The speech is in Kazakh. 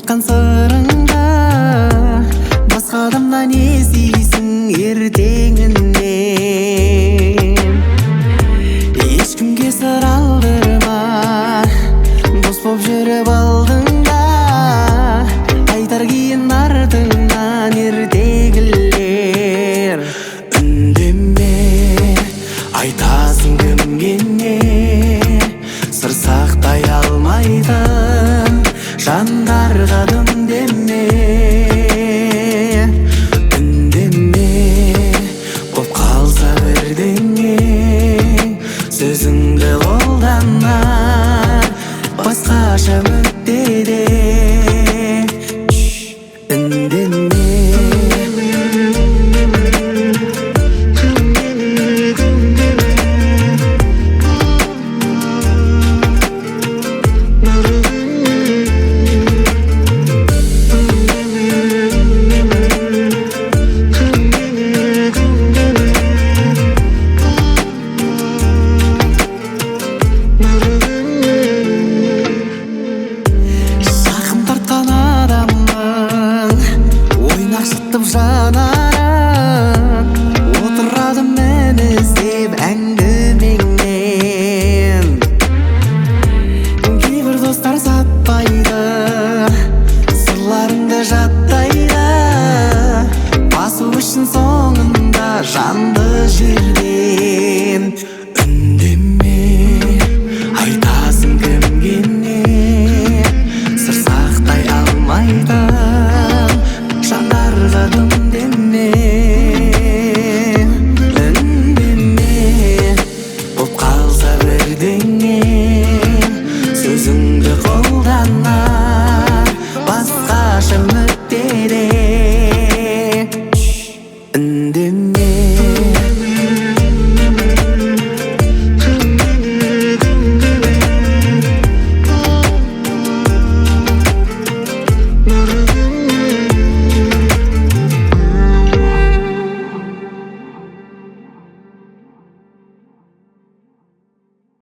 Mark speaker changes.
Speaker 1: айтқан сырыңды басқа адамнан естисің ертеңіне. Ешкімге сыр алдырма, дос боп жүріп алдыңда, айтар кейін артыңнан ертегілер. Үндеме, айтасың кімге не, сыр сақтай алмайтын жандарға үндеме. Үндеме, боп қалса бірдеңе, сөзіңді қолдана басқаша мүддеде.